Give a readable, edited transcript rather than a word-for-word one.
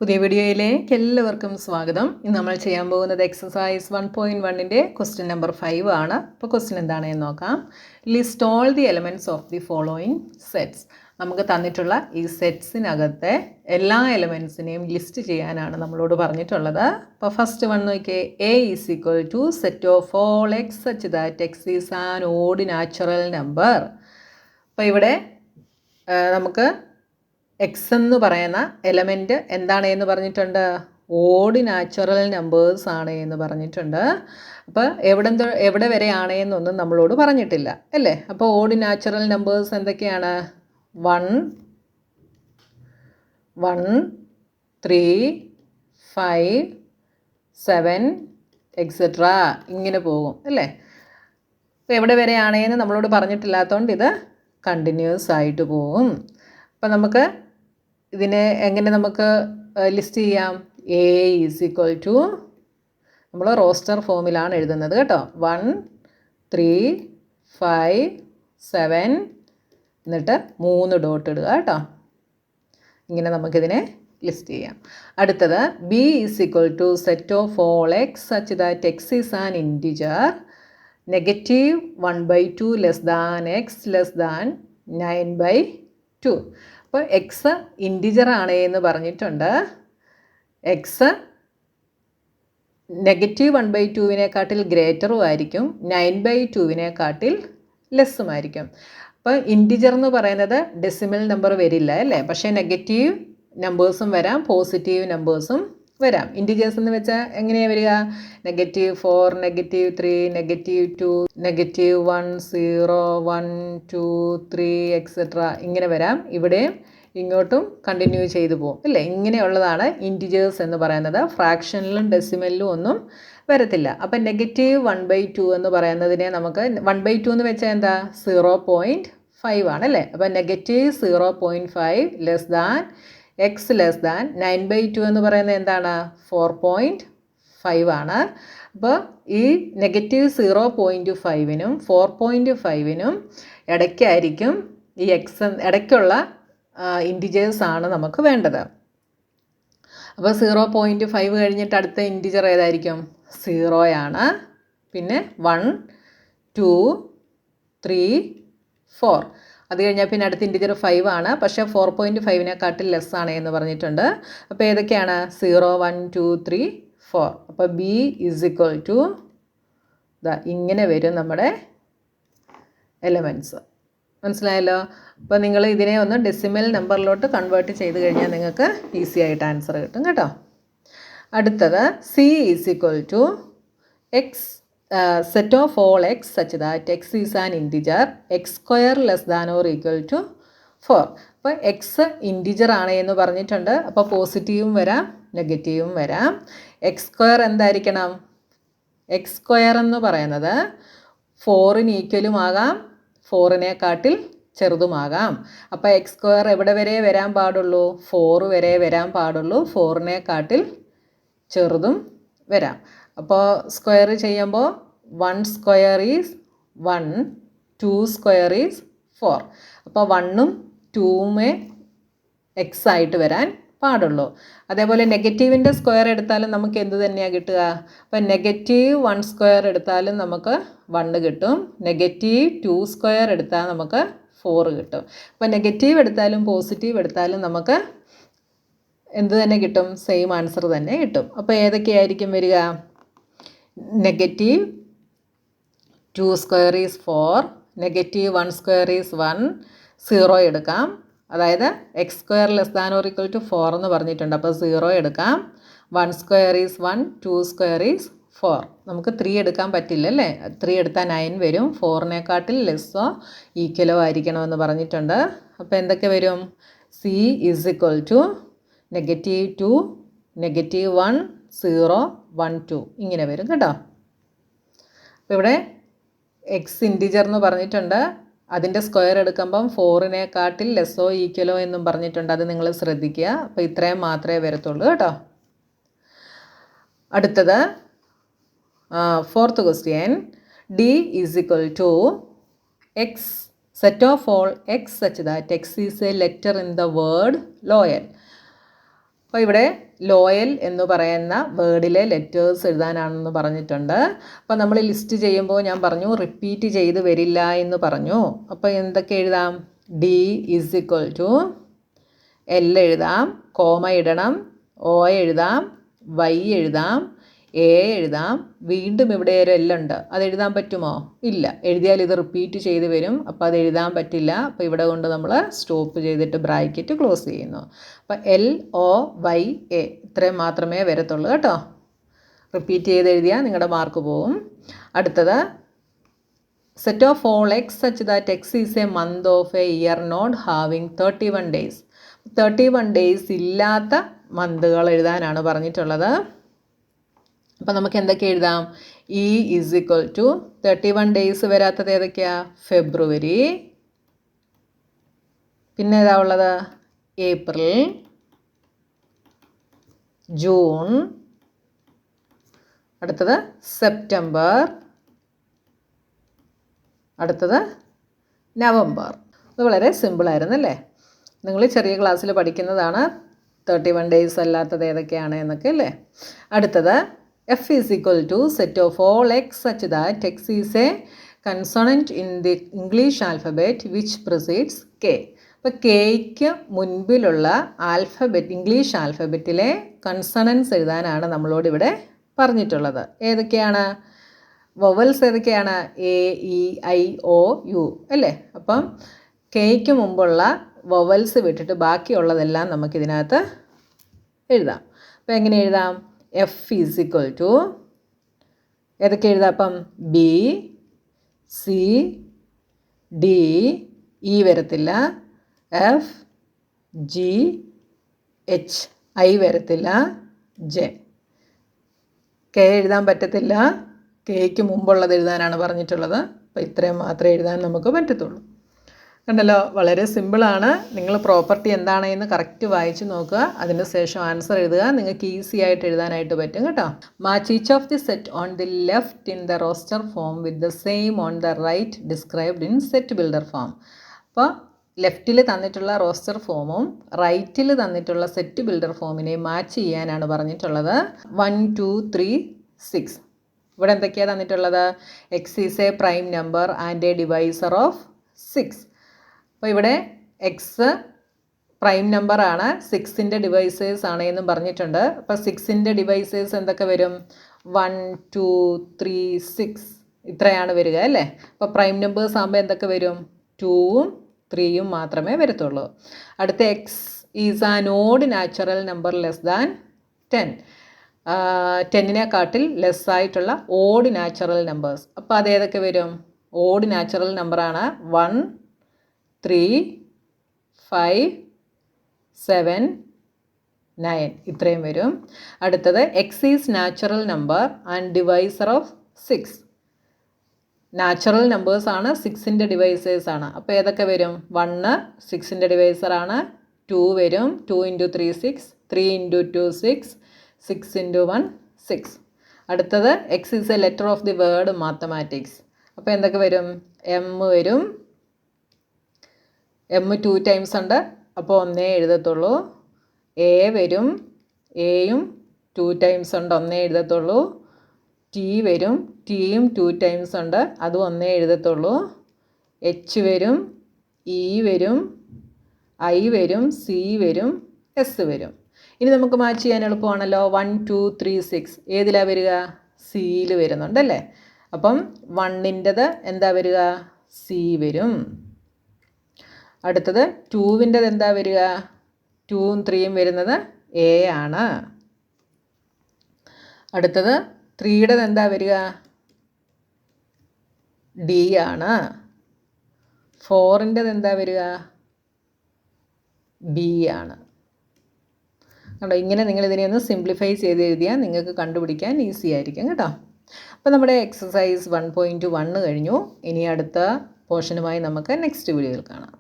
പുതിയ വീഡിയോയിലേക്ക് എല്ലാവർക്കും സ്വാഗതം. ഇന്ന് നമ്മൾ ചെയ്യാൻ പോകുന്നത് എക്സസൈസ് 1.1ൻ്റെ ക്വസ്റ്റ്യൻ നമ്പർ 5 ആണ്. അപ്പോൾ ക്വസ്റ്റ്യൻ എന്താണെന്ന് നോക്കാം. List all the elements of the following sets. നമുക്ക് തന്നിട്ടുള്ള ഈ സെറ്റ്സിനകത്തെ എല്ലാ എലമെൻറ്റ്സിനെയും ലിസ്റ്റ് ചെയ്യാനാണ് നമ്മളോട് പറഞ്ഞിട്ടുള്ളത്. അപ്പോൾ ഫസ്റ്റ് വൺ നോക്കിയേ. A is equal to set of all X such that X is an odd natural number. അപ്പോൾ ഇവിടെ നമുക്ക് എക്സ് എന്ന് പറയുന്ന എലമെൻറ്റ് എന്താണ് എന്ന് പറഞ്ഞിട്ടുണ്ട്? ഓഡ് നാച്ചുറൽ നമ്പേഴ്സ് ആണ് എന്ന് പറഞ്ഞിട്ടുണ്ട്. അപ്പോൾ എവിടെ വരെയാണ് എന്നൊന്നും നമ്മളോട് പറഞ്ഞിട്ടില്ല അല്ലേ? അപ്പോൾ ഓഡ് നാച്ചുറൽ നമ്പേഴ്സ് എന്തൊക്കെയാണ്? 1, 3, 5, 7 എക്സെട്ര ഇങ്ങനെ പോകും അല്ലേ? അപ്പോൾ എവിടെ വരെയാണെന്ന് നമ്മളോട് പറഞ്ഞിട്ടില്ലാത്തതുകൊണ്ട് ഇത് കണ്ടിന്യൂസ് ആയിട്ട് പോകും. അപ്പോൾ നമുക്ക് ഇതിനെ എങ്ങനെ നമുക്ക് ലിസ്റ്റ് ചെയ്യാം? എ ഈസ് ഈക്വൽ ടു നമ്മൾ റോസ്റ്റർ ഫോമിലാണ് എഴുതുന്നത് കേട്ടോ. 1, 3, 5, 7 എന്നിട്ട് 3 ഡോട്ട് ഇടുക കേട്ടോ. ഇങ്ങനെ നമുക്കിതിനെ ലിസ്റ്റ് ചെയ്യാം. അടുത്തത് B is equal to set of all X such that X is an integer -1/2 less than x less than 9/2. അപ്പോൾ എക്സ് ഇൻറ്റിജർ ആണ് എന്ന് പറഞ്ഞിട്ടുണ്ട്. എക്സ് -1/2വിനെക്കാട്ടിൽ ഗ്രേറ്ററും ആയിരിക്കും, 9/2വിനെക്കാട്ടിൽ ലെസ്സുമായിരിക്കും. അപ്പോൾ ഇൻറ്റിജർ എന്ന് പറയുന്നത് ഡെസിമൽ നമ്പർ വരില്ല അല്ലേ? പക്ഷേ നെഗറ്റീവ് നമ്പേഴ്സും വരാം, പോസിറ്റീവ് നമ്പേഴ്സും വരാം. ഇൻറ്റിജേഴ്സ് എന്ന് വെച്ചാൽ എങ്ങനെയാണ് വരിക? -4, -3, -2, -1, 0, 1, 2, 3 എക്സെട്ര ഇങ്ങനെ വരാം. ഇവിടെയും ഇങ്ങോട്ടും കണ്ടിന്യൂ ചെയ്തു പോകും അല്ലേ? ഇങ്ങനെയുള്ളതാണ് ഇൻറ്റിജേഴ്സ് എന്ന് പറയുന്നത്. ഫ്രാക്ഷനിലും ഡെസിമലിലും ഒന്നും വരത്തില്ല. അപ്പം -1/2 എന്ന് പറയുന്നതിനെ നമുക്ക് 1/2 എന്ന് വെച്ചാൽ എന്താ? 0.5 ആണ് അല്ലേ? അപ്പം -0.5 less than x less than 9/2 എന്ന് പറയുന്നത് എന്താണ്? 4.5 ആണ്. അപ്പോൾ ഈ -0.5നും 4.5നും ഇടയ്ക്കായിരിക്കും ഈ എക്സ് ഇടയ്ക്കുള്ള ഇൻറ്റിജേഴ്സ് ആണ് നമുക്ക് വേണ്ടത്. അപ്പോൾ 0.5 കഴിഞ്ഞിട്ട് അടുത്ത ഇൻറ്റിജർ ഏതായിരിക്കും? 0 ആണ്. പിന്നെ 1, 2, 3, 4 അത് കഴിഞ്ഞാൽ പിന്നെ അടുത്ത ഇൻറ്റിജർ 5 ആണ്. പക്ഷേ 4.5വിനെക്കാട്ടിൽ ലെസ് ആണ് എന്ന് പറഞ്ഞിട്ടുണ്ട്. അപ്പോൾ ഏതൊക്കെയാണ്? 0, 1, 2, 3, 4. അപ്പോൾ ബി ഈസ് ഈക്വൽ ടു ഇങ്ങനെ വരും നമ്മുടെ എലമെൻറ്റ്സ്. മനസ്സിലായല്ലോ? അപ്പോൾ നിങ്ങൾ ഇതിനെ ഒന്ന് ഡെസിമൽ നമ്പറിലോട്ട് കൺവേർട്ട് ചെയ്ത് കഴിഞ്ഞാൽ നിങ്ങൾക്ക് ഈസി ആയിട്ട് ആൻസർ കിട്ടും കേട്ടോ. അടുത്തത് C is equal to X set of all X such that X is an integer x² less than or equal to 4. അപ്പോൾ എക്സ് ഇൻറ്റിജർ ആണ് എന്ന് പറഞ്ഞിട്ടുണ്ട്. അപ്പോൾ പോസിറ്റീവും വരാം, നെഗറ്റീവും വരാം. x² എന്തായിരിക്കണം? x² എന്ന് പറയുന്നത് 4ന് ഈക്വലും ആകാം, 4നേക്കാട്ടിൽ ചെറുതുമാകാം. അപ്പോൾ x² എവിടെ വരെ വരാൻ പാടുള്ളൂ? 4 വരെ വരാൻ പാടുള്ളൂ. 4നേക്കാട്ടിൽ ചെറുതും വരാം. അപ്പോൾ സ്ക്വയർ ചെയ്യുമ്പോൾ 1² ഈസ് 1, 2² ഈസ് 4. അപ്പോൾ 1ഉം 2ഉമേ എക്സ് ആയിട്ട് വരാൻ പാടുള്ളൂ. അതേപോലെ നെഗറ്റീവിൻ്റെ സ്ക്വയർ എടുത്താലും നമുക്ക് എന്ത് തന്നെയാണ് കിട്ടുക? അപ്പോൾ -1² എടുത്താലും നമുക്ക് 1 കിട്ടും, -2² എടുത്താൽ നമുക്ക് 4 കിട്ടും. അപ്പോൾ നെഗറ്റീവ് എടുത്താലും പോസിറ്റീവ് എടുത്താലും നമുക്ക് എന്ത് തന്നെ കിട്ടും? സെയിം ആൻസർ തന്നെ കിട്ടും. അപ്പോൾ ഏതൊക്കെയായിരിക്കും വരിക? -2² ഈസ് 4, -1² ഈസ് 1, 0 എടുക്കാം. അതായത് x² less than or equal to 4 എന്ന് പറഞ്ഞിട്ടുണ്ട്. അപ്പോൾ 0 എടുക്കാം. 1² ഈസ് 1, 2² ഈസ് 4. നമുക്ക് 3 എടുക്കാൻ പറ്റില്ല അല്ലേ? 3 എടുത്താൽ 9 വരും. 4നേക്കാട്ടിൽ ലെസ്സോ ഈക്വലോ ആയിരിക്കണമെന്ന് പറഞ്ഞിട്ടുണ്ട്. അപ്പോൾ എന്തൊക്കെ വരും? സി ഈസ് ഈക്വൽ ടു -2, -1, 0, 1, 2 ഇങ്ങനെ വരും കേട്ടോ. അപ്പോൾ ഇവിടെ എക്സ് ഇൻറ്റിജർ എന്ന് പറഞ്ഞിട്ടുണ്ട്. അതിൻ്റെ സ്ക്വയർ എടുക്കുമ്പം 4നേക്കാട്ടിൽ ലെസ്സോ ഈക്വലോ എന്നും പറഞ്ഞിട്ടുണ്ട്. അത് നിങ്ങൾ ശ്രദ്ധിക്കുക. അപ്പോൾ ഇത്രയും മാത്രമേ വരത്തുള്ളൂ കേട്ടോ. അടുത്തത് fourth question. D is equal to X set of all X such that X is a letter in the word loyal. അപ്പോൾ ഇവിടെ ലോയൽ എന്ന് പറയുന്ന വേർഡിലെ ലെറ്റേഴ്സ് എഴുതാനാണെന്ന് പറഞ്ഞിട്ടുണ്ട്. അപ്പോൾ നമ്മൾ ലിസ്റ്റ് ചെയ്യുമ്പോൾ ഞാൻ പറഞ്ഞു റിപ്പീറ്റ് ചെയ്ത് വരില്ല എന്ന് പറഞ്ഞു. അപ്പോൾ എന്തൊക്കെ എഴുതാം? D is equal to L എഴുതാം, കോമ ഇടണം, ഒ എഴുതാം, വൈ എഴുതാം, എ എഴുതാം, വീണ്ടും ഇവിടെ ഒരു എൽ ഉണ്ട്, അത് എഴുതാൻ പറ്റുമോ? ഇല്ല, എഴുതിയാൽ ഇത് റിപ്പീറ്റ് ചെയ്ത് വരും, അപ്പോൾ അത് എഴുതാൻ പറ്റില്ല. അപ്പോൾ ഇവിടെ കൊണ്ട് നമ്മൾ സ്റ്റോപ്പ് ചെയ്തിട്ട് ബ്രാക്കറ്റ് ക്ലോസ് ചെയ്യുന്നു. അപ്പോൾ എൽ ഒ വൈ എ ഇത്രയും മാത്രമേ വരത്തുള്ളൂ കേട്ടോ. റിപ്പീറ്റ് ചെയ്ത് എഴുതിയാൽ നിങ്ങളുടെ മാർക്ക് പോവും. അടുത്തത് set of all X such that X is a month of a year not having 31 days. 31 days ഇല്ലാത്ത മന്തുകൾ എഴുതാനാണ് പറഞ്ഞിട്ടുള്ളത്. അപ്പോൾ നമുക്ക് എന്തൊക്കെ എഴുതാം? E is equal to 31 days വരാത്തത് ഏതൊക്കെയാണ്? ഫെബ്രുവരി, പിന്നെ ഏതാ ഉള്ളത്? ഏപ്രിൽ, ജൂൺ, അടുത്തത് സെപ്റ്റംബർ, അടുത്തത് നവംബർ. ഇത് വളരെ സിമ്പിളായിരുന്നു അല്ലേ? നിങ്ങൾ ചെറിയ ക്ലാസ്സിൽ പഠിക്കുന്നതാണ് 31 ഡേയ്സ് അല്ലാത്തത് ഏതൊക്കെയാണ് എന്നൊക്കെ അല്ലേ. അടുത്തത് F is equal to set of all X such that X is a consonant in the English alphabet which precedes K. അപ്പോൾ കെയ്ക്ക് മുൻപിലുള്ള ആൽഫബറ്റ്, ഇംഗ്ലീഷ് ആൽഫബറ്റിലെ കൺസണൻസ് എഴുതാനാണ് നമ്മളോട് ഇവിടെ പറഞ്ഞിട്ടുള്ളത്. ഏതൊക്കെയാണ് വൊവൽസ്? ഏതൊക്കെയാണ്? A, E, I, O, U അല്ലേ. അപ്പം കെയ്ക്ക് മുമ്പുള്ള വൊവൽസ് വിട്ടിട്ട് ബാക്കിയുള്ളതെല്ലാം നമുക്കിതിനകത്ത് എഴുതാം. അപ്പോൾ എങ്ങനെ എഴുതാം? എഫ് ഈസ് ഈക്വൽ ടു ഏതൊക്കെ എഴുതാം? അപ്പം ബി, സി, ഡി, ഇ വരത്തില്ല, എഫ്, ജി, എച്ച്, ഐ വരത്തില്ല, ജെ. കെ എഴുതാൻ പറ്റത്തില്ല, കെയ്ക്ക് മുമ്പുള്ളത് എഴുതാനാണ് പറഞ്ഞിട്ടുള്ളത്. അപ്പോൾ ഇത്രയും മാത്രമേ എഴുതാൻ നമുക്ക് പറ്റത്തുള്ളൂ. കണ്ടല്ലോ, വളരെ സിമ്പിളാണ്. നിങ്ങൾ പ്രോപ്പർട്ടി എന്താണെന്ന് കറക്റ്റ് വായിച്ച് നോക്കുക, അതിന് ശേഷം ആൻസർ എഴുതുക. നിങ്ങൾക്ക് ഈസി ആയിട്ട് എഴുതാനായിട്ട് പറ്റും കേട്ടോ. Match each of the set on the left in the roster form with the same on the right described in set builder form. അപ്പോൾ ലെഫ്റ്റിൽ തന്നിട്ടുള്ള റോസ്റ്റർ ഫോമും റൈറ്റിൽ തന്നിട്ടുള്ള സെറ്റ് ബിൽഡർ ഫോമിനെ മാച്ച് ചെയ്യാനാണ് പറഞ്ഞിട്ടുള്ളത്. 1, 2, 3, 6. ഇവിടെ എന്തൊക്കെയാണ് തന്നിട്ടുള്ളത്? X is A prime number and A divisor of 6. അപ്പോൾ ഇവിടെ എക്സ് പ്രൈം നമ്പറാണ്, 6ൻ്റെ ഡിവൈസേഴ്സ് ആണ് എന്നും പറഞ്ഞിട്ടുണ്ട്. അപ്പോൾ 6ൻ്റെ ഡിവൈസേഴ്സ് എന്തൊക്കെ വരും? 1, 2, 3, 6 ഇത്രയാണ് വരിക അല്ലേ. അപ്പോൾ പ്രൈം നമ്പേഴ്സ് ആകുമ്പോൾ എന്തൊക്കെ വരും? 2ഉം 3യും മാത്രമേ വരത്തുള്ളൂ. അടുത്ത X is an odd natural number less than 10. 10-നെക്കാട്ടിൽ ലെസ്സായിട്ടുള്ള ഓഡ് നാച്ചുറൽ നമ്പേഴ്സ്. അപ്പോൾ അതേതൊക്കെ വരും? ഓഡ് നാച്ചുറൽ നമ്പറാണ് 1, 3, 5, 7, 9 ഇത്രയും വരും. അടുത്തത് X is natural number and divisor of 6. Natural numbers ആണ്, 6ൻ്റെ ഡിവൈസേഴ്സ് ആണ്. അപ്പോൾ ഏതൊക്കെ വരും? 1 6ൻ്റെ ഡിവൈസറാണ്, 2 വരും, 2 × 3 6, 3 × 2 6, 6 × 1 6. അടുത്തത് X is a letter of the word mathematics. അപ്പോൾ എന്തൊക്കെ വരും? എം വരും, എം 2 ടൈംസ് ഉണ്ട്, അപ്പോൾ 1 എഴുതത്തുള്ളൂ. എ വരും, എയും 2 ടൈംസ് ഉണ്ട്, 1 എഴുതത്തുള്ളൂ. ടി വരും, ടിയും 2 ടൈംസ് ഉണ്ട്, അതും 1 എഴുതത്തുള്ളൂ. എച്ച് വരും, ഇ വരും, ഐ വരും, സി വരും, എസ് വരും. ഇനി നമുക്ക് മാച്ച് ചെയ്യാൻ എളുപ്പമാണല്ലോ. 1, 2, 3, 6 ഏതിലാണ് വരിക? സിയിൽ വരുന്നുണ്ടല്ലേ. അപ്പം 1ൻ്റെത് എന്താ വരിക? സി വരും. അടുത്തത് 2വിൻ്റെത് എന്താ വരിക? 2ഉം 3യും വരുന്നത് എ ആണ്. അടുത്തത് 3യുടേത് എന്താ വരിക? ഡി ആണ്. 4ൻ്റെത് എന്താ വരിക? ബി ആണ്. കണ്ടോ, ഇങ്ങനെ നിങ്ങൾ ഇതിനെ ഒന്ന് സിംപ്ലിഫൈ ചെയ്ത് എഴുതിയാൽ നിങ്ങൾക്ക് കണ്ടുപിടിക്കാൻ ഈസി ആയിരിക്കും കേട്ടോ. അപ്പോൾ നമ്മുടെ എക്സസൈസ് 1.1 കഴിഞ്ഞു. ഇനി അടുത്ത പോർഷനുമായി നമുക്ക് നെക്സ്റ്റ് വീഡിയോയിൽ കാണാം.